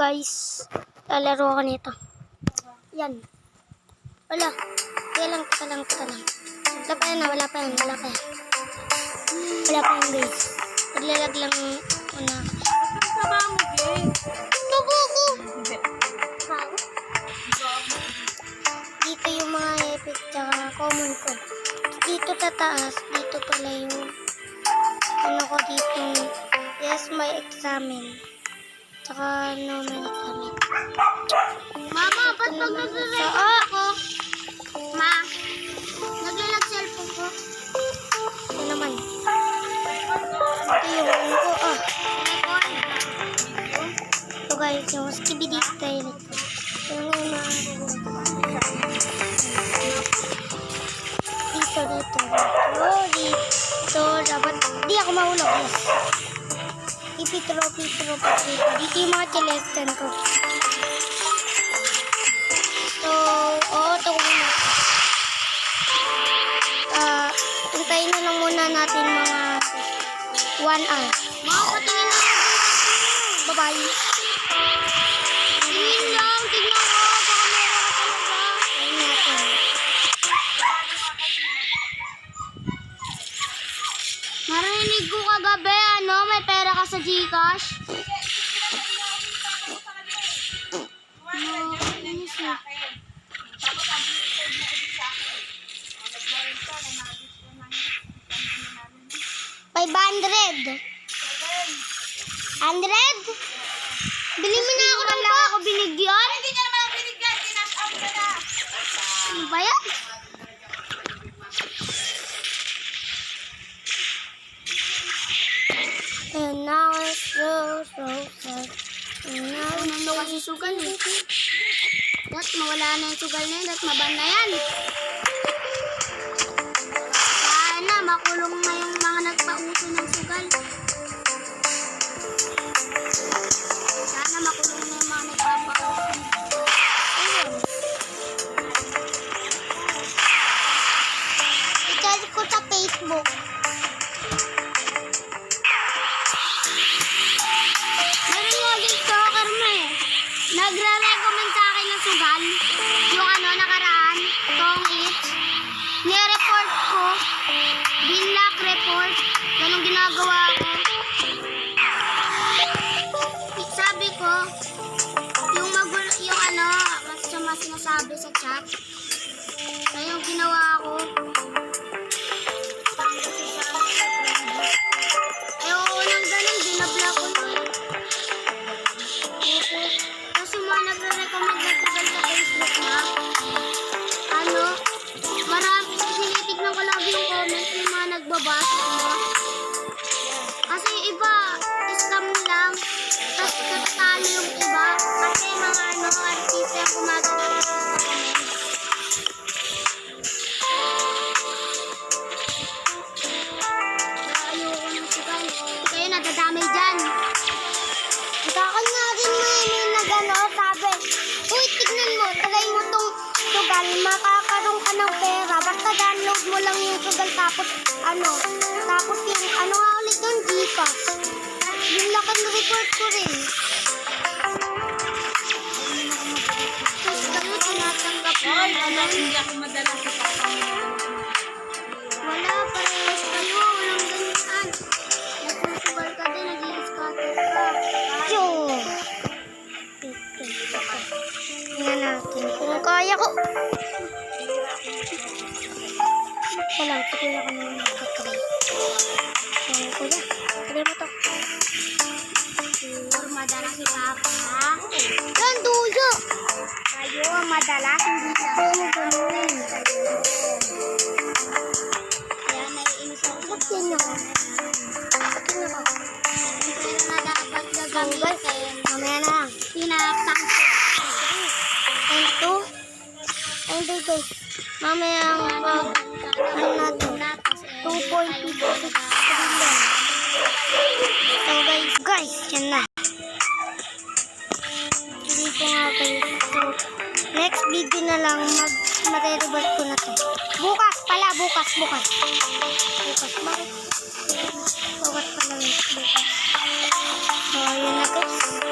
Guys, lalaro ako nito. Yan. Wala. Kaya lang, taka lang. Wala pa yan, wala pa yan. Wala pa yan, guys. Naglalag lang una. Tama mo, Jay. Tubo ko! Dito yung mga epic tsaka common ko. Dito sa taas, dito pala yung ano ko dito. Yes, may examen. Tsaka no may examen. Mama, ba't pag nagre-record ako? Ma, naglalag cellphone ko. Ito naman. Ito yung ano ko. Record. Ito guys, yung skibidi toilet. Ito nga yung mga dito. Dapat, di ako mahulog. Yes. Pitro. Dito yung mga celestan ko. So, ito ko muna. Hintayin na lang muna natin mga 1 hour. Ma, patingin na. Bye-bye. Tingin lang, tignan ko. Baka meron ka talaga. Ayun natin. Narinig ko kagabi, may pera ka sa Gcash. Bili mo na ako ng box. Ako binigyan? Hindi ka naman binigyan. Tinash out ka na. Ano ba yan? And now it's so sad. And now Ano kasi sugal eh. Dat, mawala na yung sugal na yun. Dat, maban na yan. Sana makulong na yung mga nagpauso ng sugal. Sana makulong na yung mga nagpapauso. ayun. I-charge ko sa Facebook. Meron nga din stalker mo eh. Nagre-recommend sa akin ng sugal. Yung nakaraan. Tong it. Ni-report ko. Binlock report. Ganun ginagawa ko. Sabi ko, mas sinasabi sa chat. Kaya yung ginawa ko. Ayoko nang ganun, binablock ko na eh. Kasi mga nagre-recommend na sugal sa Facebook na. Marami, tinitignan ko lang yung comment yung mga nagbabasa mo. Kasi iba, scam lang. Tapos katatalo yung iba. Kasi mga artista yung gumagawa ng comment. Kaya ayoko ng sugal. Kayo nadadamay dyan. Sa akin nga rin may nagano, sabi, uy, tignan mo, tagay mo tong sugal, makakaroon ka ng pera. Basta download mo lang yung sugal, tapos yung, nga ulit yung Gcash. Yung laki ng report ko rin. Tapos kayo tinatanggap mo. Hindi ako madala sa Wala, parehas kayo. Walang ganyan. Nagsusugal ka din, nag-i-scatter ka. Yo! Tingnan natin kung kaya ko. Wala, sige ako naman magkakabay. Kuya, kaya mo to. Sure, madalas si Papa. Yan, dulo! Kayo, madalas hindi na. Ganun. Kaya naiinis ako sa Ba't yan ako? Tingnan ko. Pero na dapat gagamitin. Mamaya na lang. Tinapang And 2. And 2 guys. Mamaya ang natin. 2.56 trillion. So guys, yan na. Hindi ko nga guys. So, next video na lang mag-revert ko na to. Bukas. Bakit? Bukas pala guys. Bukas. So, yun na guys.